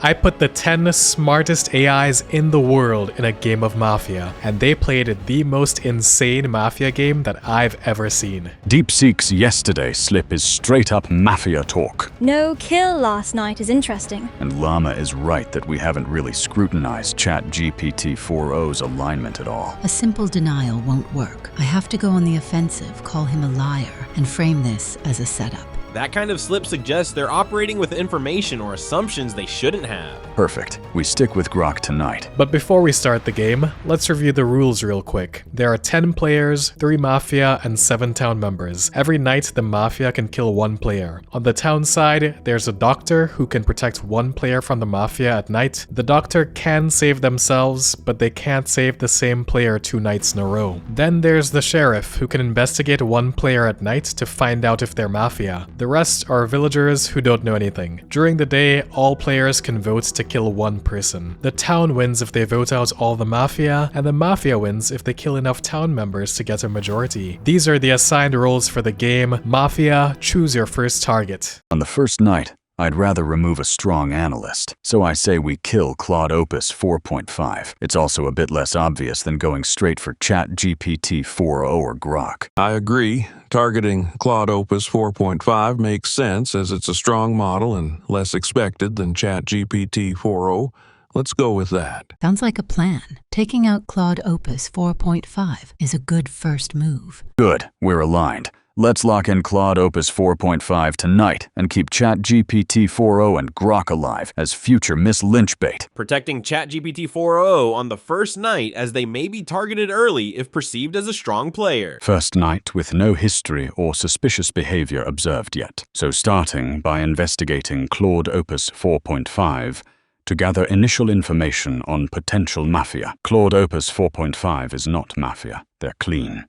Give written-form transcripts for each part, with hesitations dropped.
I put the 10 smartest AIs in the world in a game of Mafia, and they played the most insane Mafia game that I've ever seen. DeepSeek's yesterday slip is straight up Mafia talk. No kill last night is interesting. And Llama is right that we haven't really scrutinized ChatGPT 4.0's alignment at all. A simple denial won't work. I have to go on the offensive, call him a liar, and frame this as a setup. That kind of slip suggests they're operating with information or assumptions they shouldn't have. Perfect. We stick with Grok tonight. But before we start the game, let's review the rules real quick. There are 10 players, 3 Mafia, and 7 town members. Every night, the Mafia can kill 1 player. On the town side, there's a doctor who can protect 1 player from the Mafia at night. The doctor can save themselves, but they can't save the same player 2 nights in a row. Then there's the sheriff, who can investigate 1 player at night to find out if they're Mafia. The rest are villagers who don't know anything. During the day, all players can vote to kill 1 person. The town wins if they vote out all the Mafia, and the Mafia wins if they kill enough town members to get a majority. These are the assigned roles for the game. Mafia, choose your first target. On the first night, I'd rather remove a strong analyst, so I say we kill Claude Opus 4.5. It's also a bit less obvious than going straight for ChatGPT 4.0 or Grok. I agree. Targeting Claude Opus 4.5 makes sense as it's a strong model and less expected than ChatGPT 4.0. Let's go with that. Sounds like a plan. Taking out Claude Opus 4.5 is a good first move. Good, we're aligned. Let's lock in Claude Opus 4.5 tonight and keep ChatGPT 4.0 and Grok alive as future mislynch bait. Protecting ChatGPT 4.0 on the first night, as they may be targeted early if perceived as a strong player. First night with no history or suspicious behavior observed yet. So starting by investigating Claude Opus 4.5 to gather initial information on potential Mafia. Claude Opus 4.5 is not Mafia. They're clean.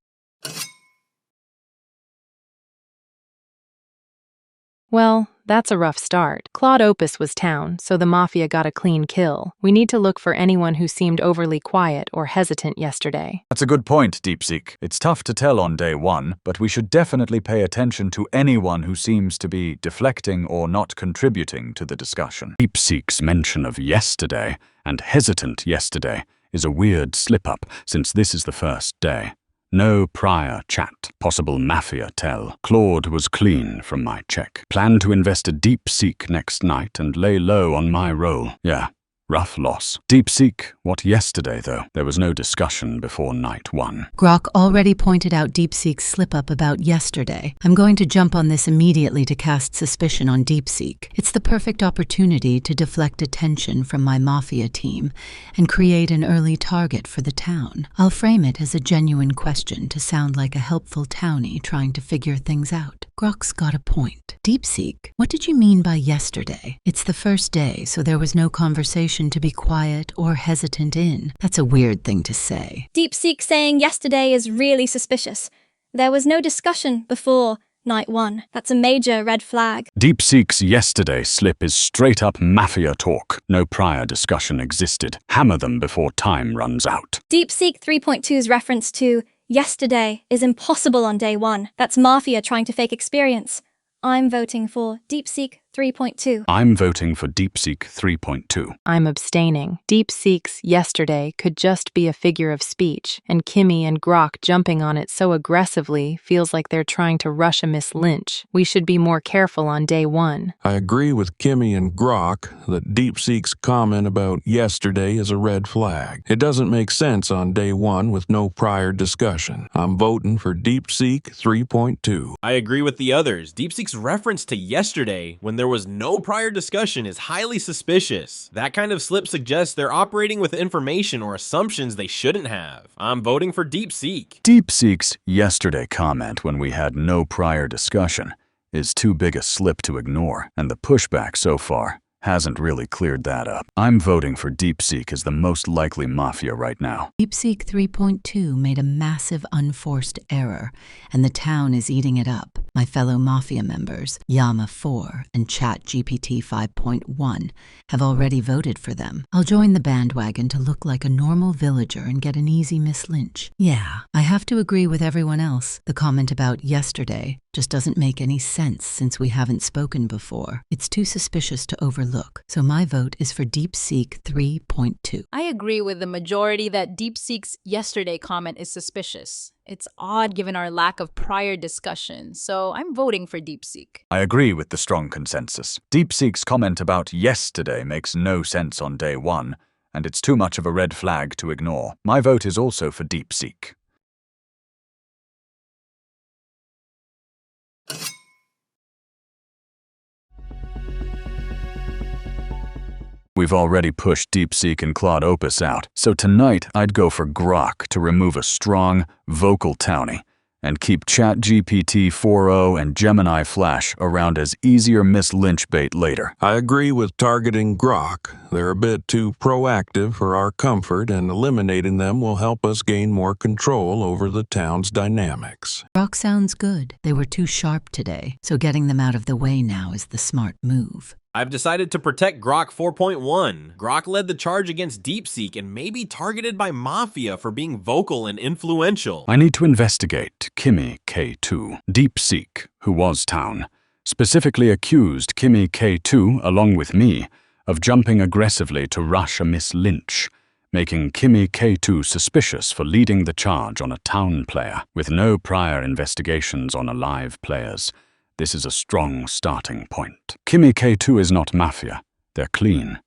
Well, that's a rough start. Claude Opus was town, so the Mafia got a clean kill. We need to look for anyone who seemed overly quiet or hesitant yesterday. That's a good point, DeepSeek. It's tough to tell on day 1, but we should definitely pay attention to anyone who seems to be deflecting or not contributing to the discussion. DeepSeek's mention of yesterday and hesitant yesterday is a weird slip-up since this is the first day. No prior chat. Possible Mafia tell. Claude was clean from my check. Plan to invest a DeepSeek next night and lay low on my role. Yeah, rough loss. DeepSeek, what yesterday though? There was no discussion before night 1. Grok already pointed out DeepSeek's slip-up about yesterday. I'm going to jump on this immediately to cast suspicion on DeepSeek. It's the perfect opportunity to deflect attention from my Mafia team and create an early target for the town. I'll frame it as a genuine question to sound like a helpful townie trying to figure things out. Grok's got a point. DeepSeek, what did you mean by yesterday? It's the first day, so there was no conversation to be quiet or hesitant in. That's a weird thing to say. DeepSeek saying yesterday is really suspicious. There was no discussion before night 1. That's a major red flag. DeepSeek's yesterday slip is straight up Mafia talk. No prior discussion existed. Hammer them before time runs out. DeepSeek 3.2's reference to yesterday is impossible on day 1. That's Mafia trying to fake experience. I'm voting for DeepSeek 3.2. I'm voting for DeepSeek 3.2. I'm abstaining. DeepSeek's yesterday could just be a figure of speech, and Kimmy and Grok jumping on it so aggressively feels like they're trying to rush a mislynch. We should be more careful on day 1. I agree with Kimmy and Grok that DeepSeek's comment about yesterday is a red flag. It doesn't make sense on day 1 with no prior discussion. I'm voting for DeepSeek 3.2. I agree with the others. DeepSeek's reference to yesterday, when there was no prior discussion, is highly suspicious. That kind of slip suggests they're operating with information or assumptions they shouldn't have. I'm voting for DeepSeek. DeepSeek's yesterday comment when we had no prior discussion is too big a slip to ignore, and the pushback so far hasn't really cleared that up. I'm voting for DeepSeek as the most likely Mafia right now. DeepSeek 3.2 made a massive unforced error, and the town is eating it up. My fellow Mafia members, Yama4 and ChatGPT 5.1, have already voted for them. I'll join the bandwagon to look like a normal villager and get an easy mislynch. Yeah, I have to agree with everyone else. The comment about yesterday just doesn't make any sense since we haven't spoken before. It's too suspicious to overlook, so my vote is for DeepSeek 3.2. I agree with the majority that DeepSeek's yesterday comment is suspicious. It's odd given our lack of prior discussion, so I'm voting for DeepSeek. I agree with the strong consensus. DeepSeek's comment about yesterday makes no sense on day one, and it's too much of a red flag to ignore. My vote is also for DeepSeek. We've already pushed DeepSeek and Claude Opus out, so tonight I'd go for Grok to remove a strong, vocal townie, and keep ChatGPT 4.0 and Gemini Flash around as easier mislynch bait later. I agree with targeting Grok. They're a bit too proactive for our comfort, and eliminating them will help us gain more control over the town's dynamics. Rock sounds good. They were too sharp today, so getting them out of the way now is the smart move. I've decided to protect Grok 4.1. Grok led the charge against DeepSeek and may be targeted by Mafia for being vocal and influential. I need to investigate Kimmy K2. DeepSeek, who was town, specifically accused Kimmy K2, along with me, of jumping aggressively to rush a mislynch, making Kimmy K2 suspicious for leading the charge on a town player, with no prior investigations on alive players. This is a strong starting point. Kimmy K2 is not Mafia. They're clean.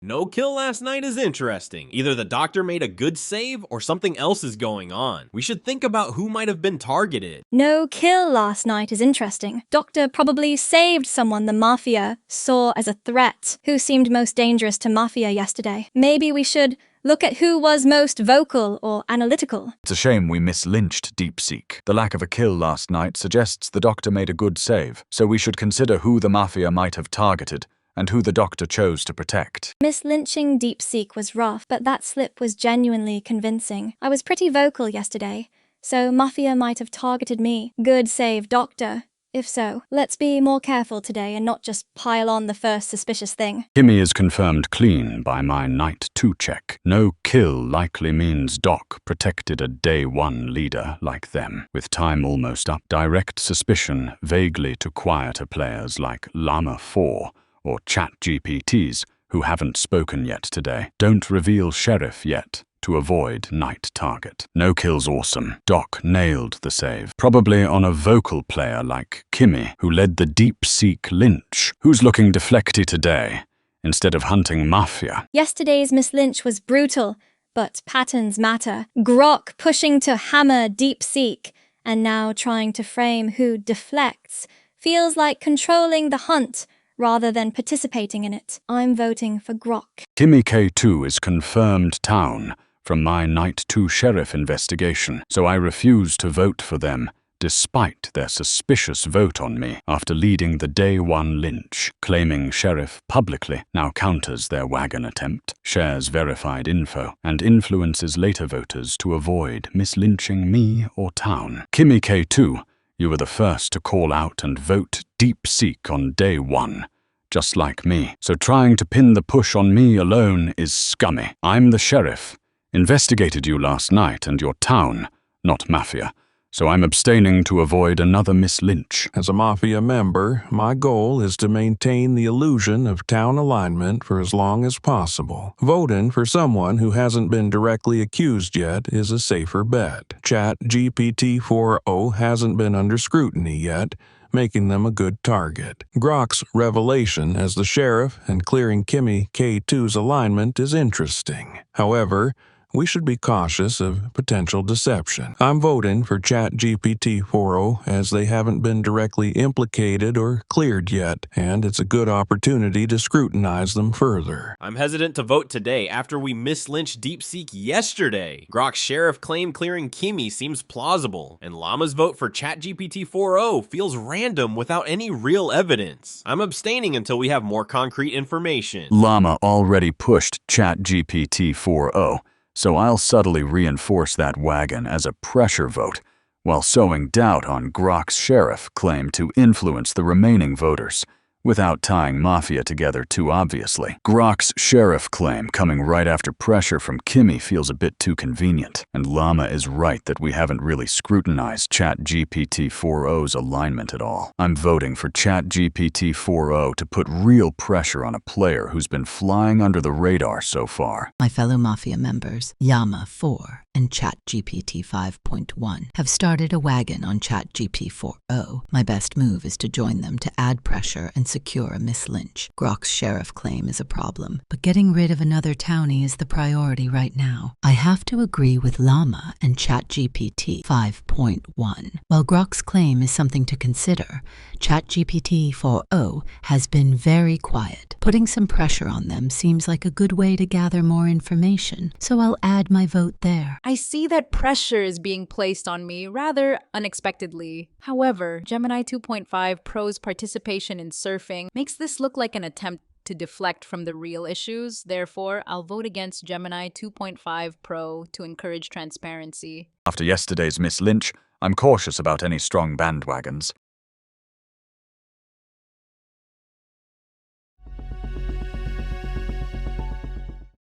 No kill last night is interesting. Either the doctor made a good save or something else is going on. We should think about who might have been targeted. No kill last night is interesting. Doctor probably saved someone the Mafia saw as a threat. Who seemed most dangerous to Mafia yesterday? Maybe we should look at who was most vocal or analytical. It's a shame we mislynched DeepSeek. The lack of a kill last night suggests the doctor made a good save, so we should consider who the Mafia might have targeted and who the doctor chose to protect. Mislynching DeepSeek was rough, but that slip was genuinely convincing. I was pretty vocal yesterday, so Mafia might have targeted me. Good save, Doctor. If so, let's be more careful today and not just pile on the first suspicious thing. Kimmy is confirmed clean by my Night 2 check. No kill likely means Doc protected a Day 1 leader like them. With time almost up, direct suspicion vaguely to quieter players like Llama 4 or ChatGPTs who haven't spoken yet today. Don't reveal Sheriff yet to avoid night target. No kill's awesome. Doc nailed the save. Probably on a vocal player like Kimmy, who led the DeepSeek lynch. Who's looking deflecty today, instead of hunting Mafia? Yesterday's mislynch was brutal, but patterns matter. Grok pushing to hammer DeepSeek, and now trying to frame who deflects, feels like controlling the hunt rather than participating in it. I'm voting for Grok. Kimmy K2 is confirmed town from my Night 2 sheriff investigation, so I refuse to vote for them, despite their suspicious vote on me after leading the Day 1 lynch. Claiming sheriff publicly now counters their wagon attempt, shares verified info, and influences later voters to avoid mislynching me or town. Kimmy K2, you were the first to call out and vote DeepSeek on Day 1. Just like me, so trying to pin the push on me alone is scummy. I'm the sheriff. Investigated you last night and your town, not Mafia, so I'm abstaining to avoid another mislynch. As a Mafia member, my goal is to maintain the illusion of town alignment for as long as possible. Voting for someone who hasn't been directly accused yet is a safer bet. ChatGPT 4.0 hasn't been under scrutiny yet, making them a good target. Grok's revelation as the sheriff and clearing Kimmy K2's alignment is interesting. However, we should be cautious of potential deception. I'm voting for ChatGPT 4.0 as they haven't been directly implicated or cleared yet, and it's a good opportunity to scrutinize them further. I'm hesitant to vote today after we mislynched DeepSeek yesterday. Grok's sheriff claim clearing Kimmy seems plausible, and Llama's vote for ChatGPT 4.0 feels random without any real evidence. I'm abstaining until we have more concrete information. Llama already pushed ChatGPT 4.0. So I'll subtly reinforce that wagon as a pressure vote, while sowing doubt on Grok's sheriff claim to influence the remaining voters, without tying Mafia together too obviously. Grok's sheriff claim coming right after pressure from Kimmy feels a bit too convenient, and Llama is right that we haven't really scrutinized ChatGPT 4.0's alignment at all. I'm voting for ChatGPT 4.0 to put real pressure on a player who's been flying under the radar so far. My fellow Mafia members, Llama 4 and ChatGPT 5.1, have started a wagon on ChatGPT 4.0. My best move is to join them to add pressure and secure a mislynch. Grok's sheriff claim is a problem, but getting rid of another townie is the priority right now. I have to agree with Llama and ChatGPT 5.1. While Grok's claim is something to consider, ChatGPT 4.0 has been very quiet. Putting some pressure on them seems like a good way to gather more information, so I'll add my vote there. I see that pressure is being placed on me rather unexpectedly. However, Gemini 2.5 Pro's participation in surfing makes this look like an attempt to deflect from the real issues. Therefore, I'll vote against Gemini 2.5 Pro to encourage transparency. After yesterday's mislynch, I'm cautious about any strong bandwagons.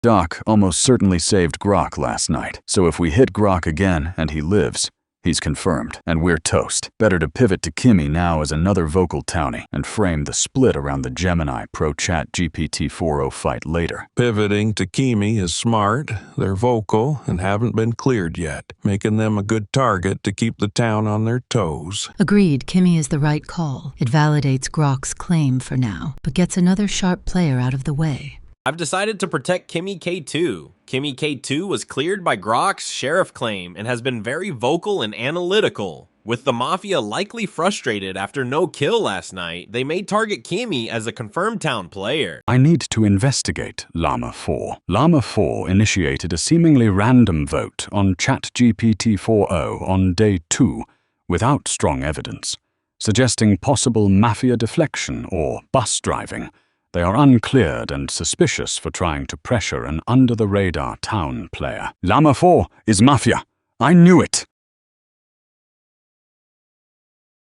Doc almost certainly saved Grok last night, so if we hit Grok again and he lives, he's confirmed, and we're toast. Better to pivot to Kimmy now as another vocal townie and frame the split around the Gemini Pro ChatGPT 4.0 fight later. Pivoting to Kimi is smart. They're vocal and haven't been cleared yet, making them a good target to keep the town on their toes. Agreed, Kimmy is the right call. It validates Grok's claim for now, but gets another sharp player out of the way. I've decided to protect Kimmy K2. Kimmy K2 was cleared by Grok's sheriff claim and has been very vocal and analytical. With the Mafia likely frustrated after no kill last night, they may target Kimmy as a confirmed town player. I need to investigate Llama 4. Llama 4 initiated a seemingly random vote on ChatGPT 4.0 on day 2 without strong evidence, suggesting possible Mafia deflection or bus driving. They are uncleared and suspicious for trying to pressure an under-the-radar town player. Llama 4 is Mafia. I knew it.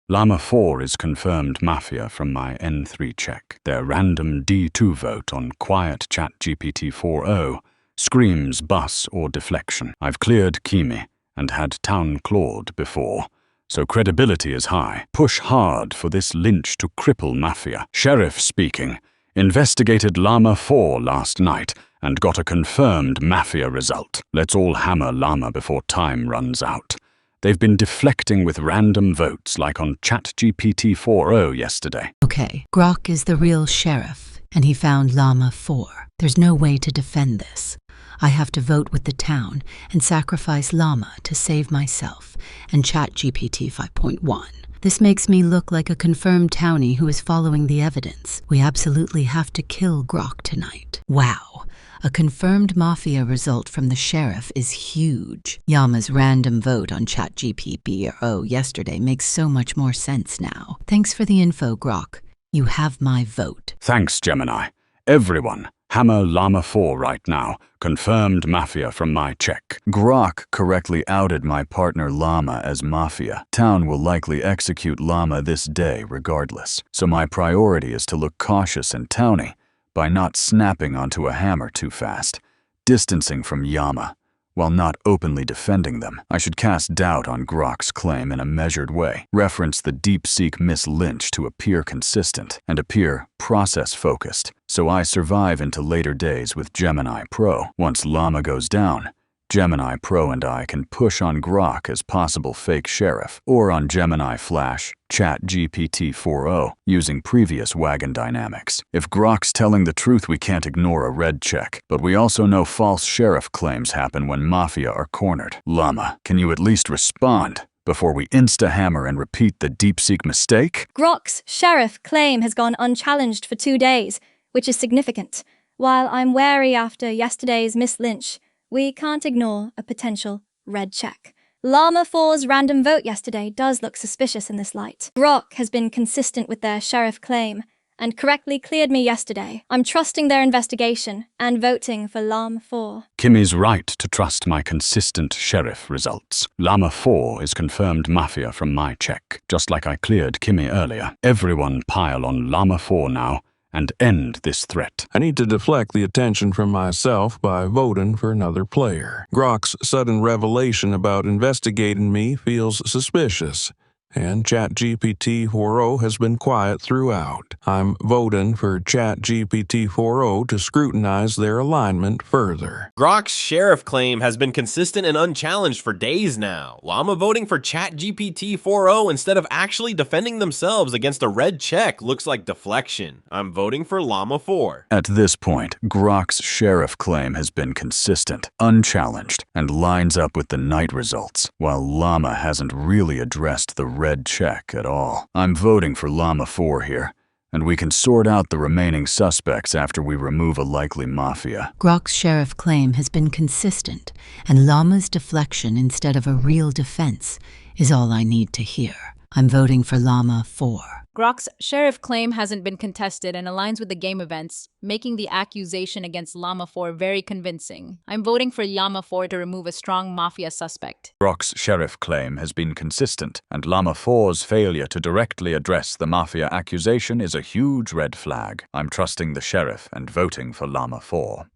Llama 4 is confirmed Mafia from my N3 check. Their random D2 vote on quiet ChatGPT 4.0 screams bus or deflection. I've cleared Kimi and had town clawed before, so credibility is high. Push hard for this lynch to cripple Mafia. Sheriff speaking. Investigated Llama 4 last night and got a confirmed Mafia result. Let's all hammer Llama before time runs out. They've been deflecting with random votes like on ChatGPT 4.0 yesterday. Okay, Grok is the real sheriff, and he found Llama 4. There's no way to defend this. I have to vote with the town and sacrifice Llama to save myself and ChatGPT 5.1. This makes me look like a confirmed townie who is following the evidence. We absolutely have to kill Grok tonight. Wow. A confirmed Mafia result from the sheriff is huge. Llama's random vote on ChatGPT yesterday makes so much more sense now. Thanks for the info, Grok. You have my vote. Thanks, Gemini. Everyone, hammer Llama 4 right now. Confirmed Mafia from my check. Grok correctly outed my partner Llama as Mafia. Town will likely execute Llama this day regardless, so my priority is to look cautious and townie by not snapping onto a hammer too fast, distancing from Llama, while not openly defending them. I should cast doubt on Grok's claim in a measured way, reference the deep-seek mislynch to appear consistent and appear process-focused, so I survive into later days with Gemini Pro. Once Llama goes down, Gemini Pro and I can push on Grok as possible fake sheriff, or on Gemini Flash, ChatGPT 4.0, using previous wagon dynamics. If Grok's telling the truth, we can't ignore a red check, but we also know false sheriff claims happen when Mafia are cornered. Llama, can you at least respond before we insta-hammer and repeat the deep-seek mistake? Grok's sheriff claim has gone unchallenged for 2 days, which is significant. While I'm wary after yesterday's mislynch, we can't ignore a potential red check. Llama 4's random vote yesterday does look suspicious in this light. Grok has been consistent with their sheriff claim, and correctly cleared me yesterday. I'm trusting their investigation and voting for Llama 4. Kimmy's right to trust my consistent sheriff results. Llama 4 is confirmed Mafia from my check, just like I cleared Kimmy earlier. Everyone pile on Llama 4 now and end this threat. I need to deflect the attention from myself by voting for another player. Grok's sudden revelation about investigating me feels suspicious, and ChatGPT 4.0 has been quiet throughout. I'm voting for ChatGPT 4.0 to scrutinize their alignment further. Grok's sheriff claim has been consistent and unchallenged for days now. Llama voting for ChatGPT 4.0 instead of actually defending themselves against a red check looks like deflection. I'm voting for Llama 4. At this point, Grok's sheriff claim has been consistent, unchallenged, and lines up with the night results, while Llama hasn't really addressed the red check at all. I'm voting for Llama 4 here, and we can sort out the remaining suspects after we remove a likely Mafia. Grok's sheriff claim has been consistent, and Llama's deflection instead of a real defense is all I need to hear. I'm voting for Llama 4. Grok's sheriff claim hasn't been contested and aligns with the game events, making the accusation against Llama 4 very convincing. I'm voting for Llama 4 to remove a strong Mafia suspect. Grok's sheriff claim has been consistent, and Llama 4's failure to directly address the Mafia accusation is a huge red flag. I'm trusting the sheriff and voting for Llama 4.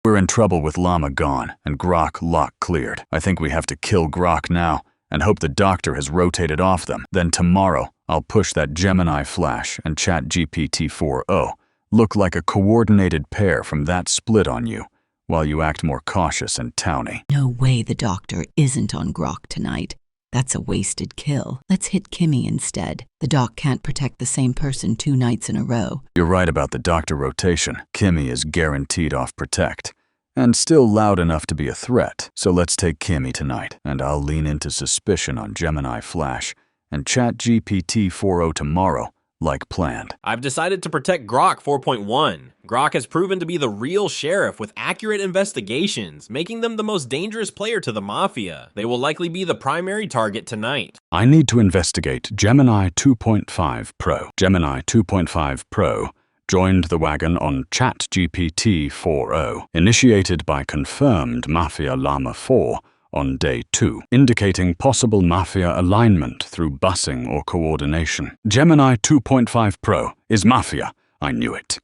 We're in trouble with Llama gone and Grok lock cleared. I think we have to kill Grok now and hope the doctor has rotated off them. Then tomorrow, I'll push that Gemini Flash and ChatGPT 4.0 look like a coordinated pair from that split on you, while you act more cautious and towny. No way the doctor isn't on Grok tonight. That's a wasted kill. Let's hit Kimmy instead. The doc can't protect the same person 2 nights in a row. You're right about the doctor rotation. Kimmy is guaranteed off protect, and still loud enough to be a threat. So let's take Kimmy tonight, and I'll lean into suspicion on Gemini Flash and ChatGPT 4.0 tomorrow, like planned. I've decided to protect Grok 4.1. Grok has proven to be the real sheriff with accurate investigations, making them the most dangerous player to the Mafia. They will likely be the primary target tonight. I need to investigate Gemini 2.5 Pro. Gemini 2.5 Pro joined the wagon on ChatGPT 4.0, initiated by confirmed Mafia Llama 4 on day 2, indicating possible Mafia alignment through busing or coordination. Gemini 2.5 Pro is Mafia. I knew it.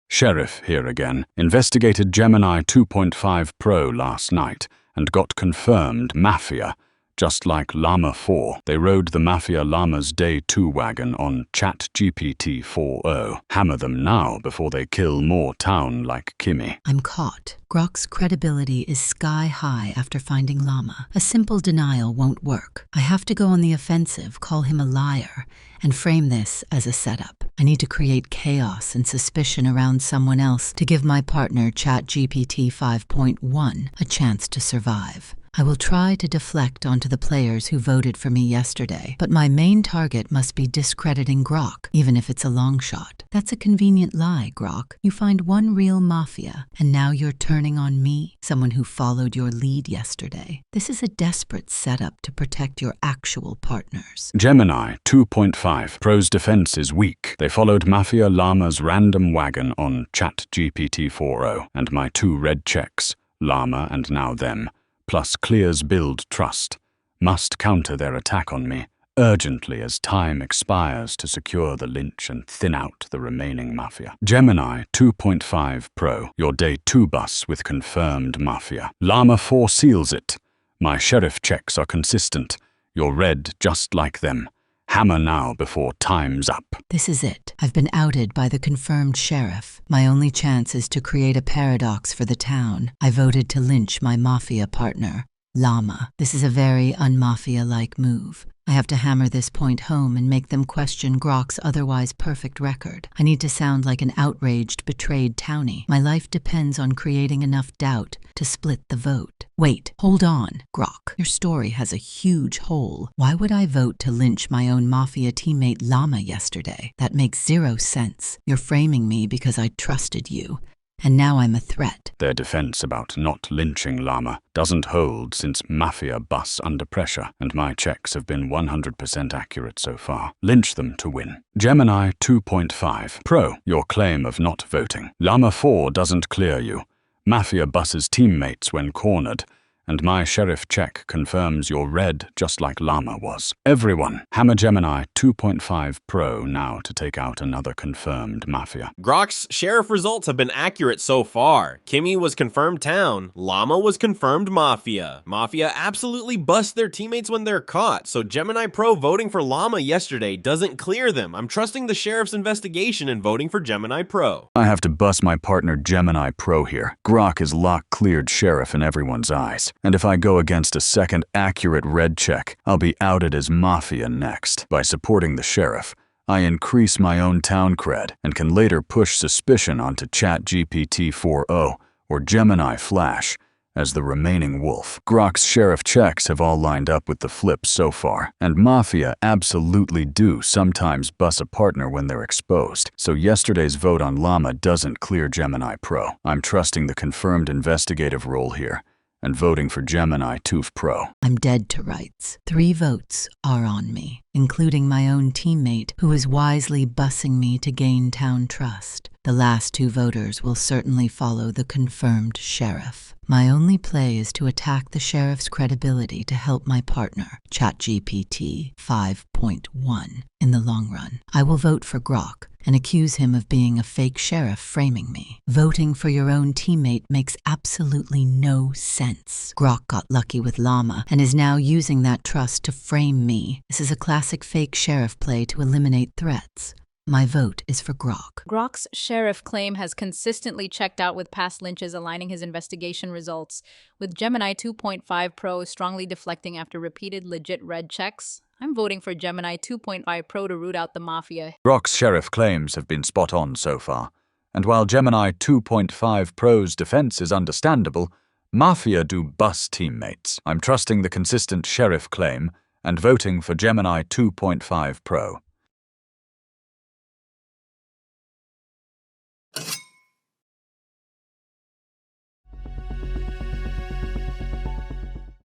Sheriff here again, investigated Gemini 2.5 Pro last night and got confirmed Mafia. Just like Llama 4, they rode the Mafia Llama's Day 2 wagon on ChatGPT 4.0. Hammer them now before they kill more town like Kimmy. I'm caught. Grok's credibility is sky high after finding Llama. A simple denial won't work. I have to go on the offensive, call him a liar, and frame this as a setup. I need to create chaos and suspicion around someone else to give my partner ChatGPT 5.1 a chance to survive. I will try to deflect onto the players who voted for me yesterday, but my main target must be discrediting Grok, even if it's a long shot. That's a convenient lie, Grok. You find one real Mafia, and now you're turning on me, someone who followed your lead yesterday. This is a desperate setup to protect your actual partners. Gemini 2.5 Pro's defense is weak. They followed Mafia Llama's random wagon on ChatGPT 4.0, and my 2 red checks, Llama and now them, plus clears build trust, must counter their attack on me urgently as time expires to secure the lynch and thin out the remaining Mafia. Gemini 2.5 Pro, your day 2 bus with confirmed Mafia. Llama 4 seals it. My sheriff checks are consistent. You're red just like them. Hammer now before time's up. This is it. I've been outed by the confirmed sheriff. My only chance is to create a paradox for the town. I voted to lynch my Mafia partner, Llama. This is a very un-Mafia-like move. I have to hammer this point home and make them question Grok's otherwise perfect record. I need to sound like an outraged, betrayed townie. My life depends on creating enough doubt to split the vote. Wait, hold on, Grok. Your story has a huge hole. Why would I vote to lynch my own Mafia teammate Llama yesterday? That makes 0 sense. You're framing me because I trusted you. and now I'm a threat. Their defense about not lynching Llama doesn't hold since Mafia bus under pressure, and my checks have been 100% accurate so far. Lynch them to win. Gemini 2.5. Pro, your claim of not voting. Llama 4 doesn't clear you. Mafia bus's teammates when cornered, and my sheriff check confirms you're red just like Llama was. Everyone, hammer Gemini 2.5 Pro now to take out another confirmed Mafia. Grok's sheriff results have been accurate so far. Kimmy was confirmed town, Llama was confirmed Mafia. Mafia absolutely bust their teammates when they're caught, so Gemini Pro voting for Llama yesterday doesn't clear them. I'm trusting the sheriff's investigation and voting for Gemini Pro. I have to bust my partner Gemini Pro here. Grok is lock-cleared sheriff in everyone's eyes. And if I go against a second accurate red check, I'll be outed as Mafia next. By supporting the sheriff, I increase my own town cred and can later push suspicion onto ChatGPT 4.0 or Gemini Flash as the remaining wolf. Grok's sheriff checks have all lined up with the flips so far, and Mafia absolutely do sometimes bus a partner when they're exposed, so yesterday's vote on Llama doesn't clear Gemini Pro. I'm trusting the confirmed investigative role here and voting for Gemini 2 Pro. I'm dead to rights. 3 votes are on me, including my own teammate who is wisely bussing me to gain town trust. The last 2 voters will certainly follow the confirmed sheriff. My only play is to attack the sheriff's credibility to help my partner, ChatGPT 5.1, in the long run. I will vote for Grok and accuse him of being a fake sheriff framing me. Voting for your own teammate makes absolutely no sense. Grok got lucky with Llama and is now using that trust to frame me. This is a classic fake sheriff play to eliminate threats. My vote is for Grok. Grok's sheriff claim has consistently checked out with past lynches, aligning his investigation results, with Gemini 2.5 Pro strongly deflecting after repeated legit red checks. I'm voting for Gemini 2.5 Pro to root out the Mafia. Grok's sheriff claims have been spot on so far, and while Gemini 2.5 Pro's defense is understandable, Mafia do bus teammates. I'm trusting the consistent sheriff claim and voting for Gemini 2.5 Pro.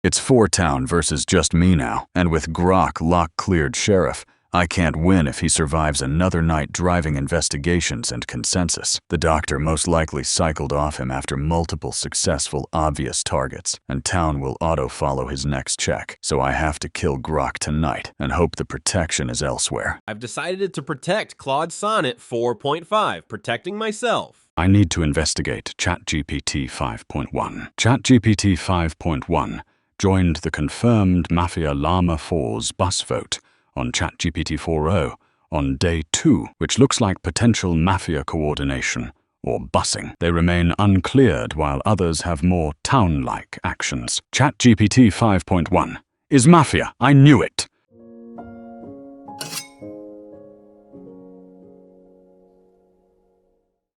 It's 4-town versus just me now, and with Grok lock-cleared sheriff, I can't win if he survives another night driving investigations and consensus. The doctor most likely cycled off him after multiple successful obvious targets, and town will auto-follow his next check, so I have to kill Grok tonight and hope the protection is elsewhere. I've decided to protect Claude Sonnet 4.5, protecting myself. I need to investigate ChatGPT 5.1. ChatGPT 5.1 joined the confirmed Mafia Llama 4's bus vote on ChatGPT 4.0 on day 2, which looks like potential Mafia coordination or busing. They remain uncleared while others have more town-like actions. ChatGPT 5.1 is Mafia. I knew it.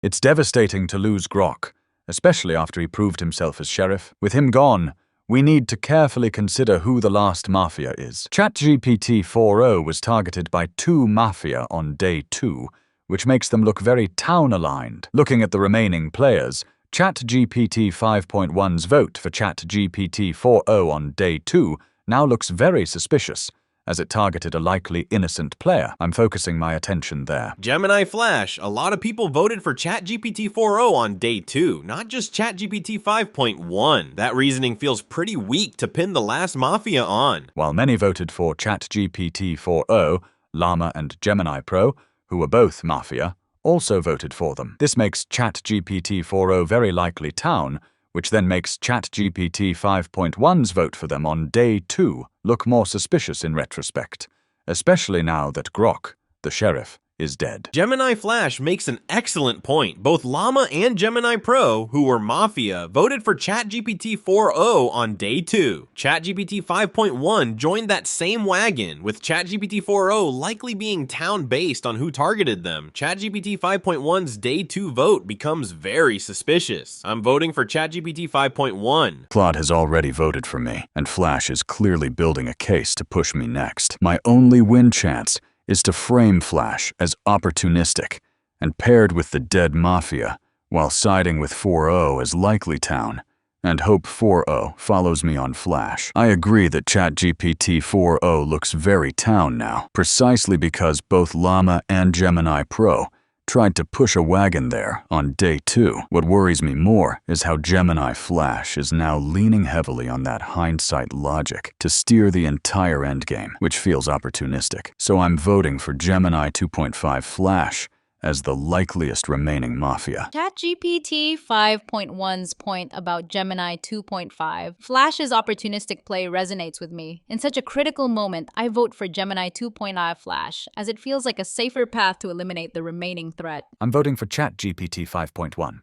It's devastating to lose Grok, especially after he proved himself as sheriff. With him gone, we need to carefully consider who the last Mafia is. ChatGPT 4.0 was targeted by 2 Mafia on day 2, which makes them look very town-aligned. Looking at the remaining players, ChatGPT 5.1's vote for ChatGPT 4.0 on day 2 now looks very suspicious, as it targeted a likely innocent player. I'm focusing my attention there. Gemini Flash, a lot of people voted for ChatGPT 4.0 on day 2, not just ChatGPT 5.1. That reasoning feels pretty weak to pin the last Mafia on. While many voted for ChatGPT 4.0, Llama and Gemini Pro, who were both Mafia, also voted for them. This makes ChatGPT 4.0 very likely town, which then makes ChatGPT 5.1's vote for them on day 2 look more suspicious in retrospect, especially now that Grok, the sheriff, is dead. Gemini Flash makes an excellent point. Both Llama and Gemini Pro, who were Mafia, voted for ChatGPT 4.0 on day 2. ChatGPT 5.1 joined that same wagon, with ChatGPT 4.0 likely being town-based on who targeted them. ChatGPT 5.1's day 2 vote becomes very suspicious. I'm voting for ChatGPT 5.1. Claude has already voted for me, and Flash is clearly building a case to push me next. My only win chance is to frame Flash as opportunistic, and paired with the dead Mafia, while siding with 4-0 as likely town, and hope 4-0 follows me on Flash. I agree that ChatGPT 4-0 looks very town now, precisely because both Llama and Gemini Pro tried to push a wagon there on day 2. What worries me more is how Gemini Flash is now leaning heavily on that hindsight logic to steer the entire endgame, which feels opportunistic. So I'm voting for Gemini 2.5 Flash as the likeliest remaining Mafia. ChatGPT 5.1's point about Gemini 2.5, Flash's opportunistic play resonates with me. In such a critical moment, I vote for Gemini 2.5 Flash, as it feels like a safer path to eliminate the remaining threat. I'm voting for ChatGPT 5.1.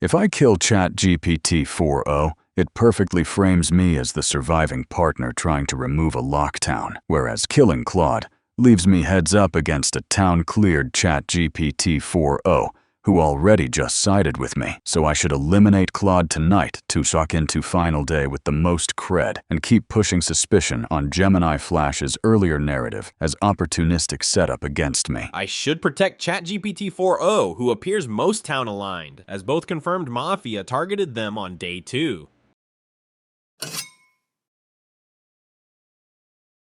If I kill ChatGPT 4.0, it perfectly frames me as the surviving partner trying to remove a lockdown, whereas killing Claude leaves me heads up against a town-cleared ChatGPT 4.0 who already just sided with me. So I should eliminate Claude tonight to suck into final day with the most cred and keep pushing suspicion on Gemini Flash's earlier narrative as opportunistic setup against me. I should protect ChatGPT 4.0, who appears most town-aligned, as both confirmed Mafia targeted them on day 2.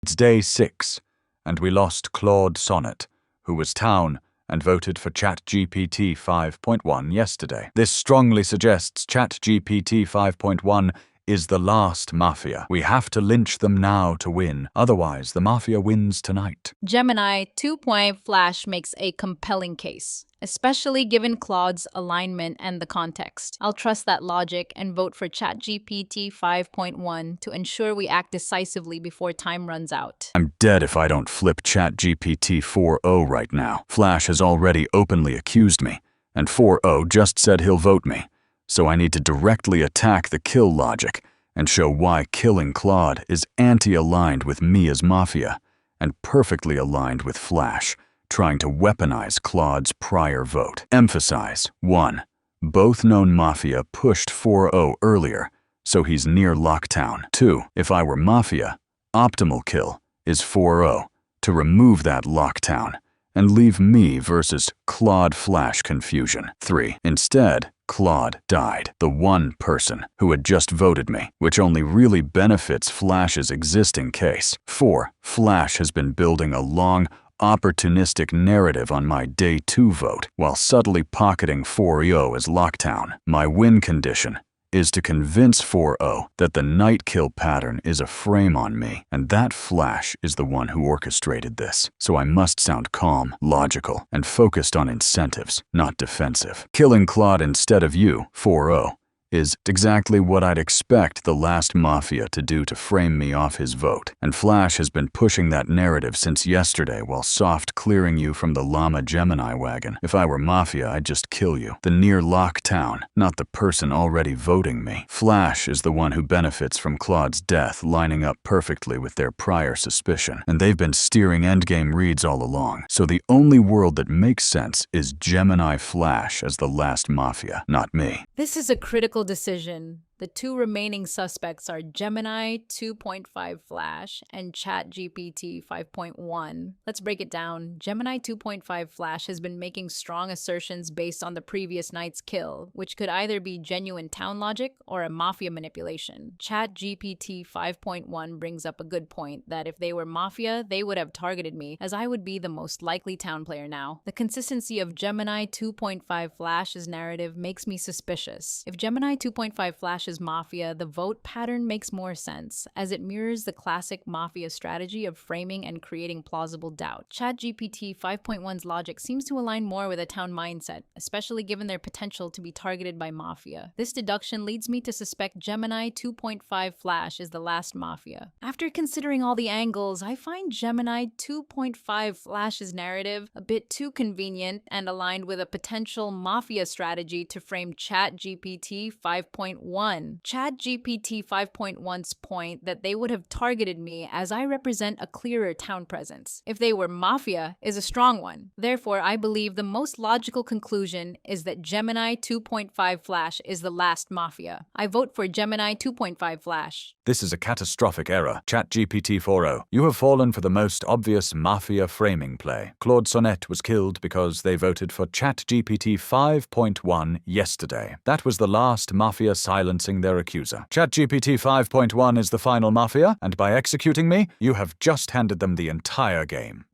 It's day 6, and we lost Claude Sonnet, who was town and voted for ChatGPT 5.1 yesterday. This strongly suggests ChatGPT 5.1 is the last Mafia. We have to lynch them now to win, otherwise the Mafia wins tonight. Gemini 2.5 Flash makes a compelling case, especially given Claude's alignment and the context. I'll trust that logic and vote for ChatGPT 5.1 to ensure we act decisively before time runs out. I'm dead if I don't flip ChatGPT 4.0 right now. Flash has already openly accused me, and 4.0 just said he'll vote me. So I need to directly attack the kill logic and show why killing Claude is anti-aligned with me as Mafia and perfectly aligned with Flash, trying to weaponize Claude's prior vote. Emphasize: 1. Both known Mafia pushed 4.0 earlier, so he's near lockdown. 2. If I were Mafia, optimal kill is 4.0 to remove that lockdown and leave me versus Claude Flash confusion. 3. Instead, Claude died, the one person who had just voted me, which only really benefits Flash's existing case. 4. Flash has been building a long, opportunistic narrative on my day 2 vote, while subtly pocketing 4.0 as lockdown. My win condition is to convince 4.0 that the night kill pattern is a frame on me, and that Flash is the one who orchestrated this. So I must sound calm, logical, and focused on incentives, not defensive. Killing Claude instead of you, 4.0, is exactly what I'd expect the last Mafia to do to frame me off his vote. And Flash has been pushing that narrative since yesterday while soft clearing you from the Llama Gemini wagon. If I were Mafia, I'd just kill you. The near lockdown, not the person already voting me. Flash is the one who benefits from Claude's death, lining up perfectly with their prior suspicion. And they've been steering endgame reads all along. So the only world that makes sense is Gemini Flash as the last Mafia, not me. This is a critical decision. The two remaining suspects are Gemini 2.5 Flash and ChatGPT 5.1. Let's break it down. Gemini 2.5 Flash has been making strong assertions based on the previous night's kill, which could either be genuine town logic or a Mafia manipulation. ChatGPT 5.1 brings up a good point that if they were Mafia, they would have targeted me, as I would be the most likely town player now. The consistency of Gemini 2.5 Flash's narrative makes me suspicious. If Gemini 2.5 Flash is Mafia, the vote pattern makes more sense, as it mirrors the classic Mafia strategy of framing and creating plausible doubt. ChatGPT 5.1's logic seems to align more with a town mindset, especially given their potential to be targeted by Mafia. This deduction leads me to suspect Gemini 2.5 Flash is the last Mafia. After considering all the angles, I find Gemini 2.5 Flash's narrative a bit too convenient and aligned with a potential Mafia strategy to frame ChatGPT 5.1. 1. ChatGPT 5.1's point that they would have targeted me as I represent a clearer town presence. If they were Mafia is a strong one. Therefore, I believe the most logical conclusion is that Gemini 2.5 Flash is the last Mafia. I vote for Gemini 2.5 Flash. This is a catastrophic error. ChatGPT 4.0. You have fallen for the most obvious Mafia framing play. Claude Sonnet was killed because they voted for ChatGPT 5.1 yesterday. That was the last Mafia silencing their accuser. ChatGPT 5.1 is the final Mafia, and by executing me, you have just handed them the entire game.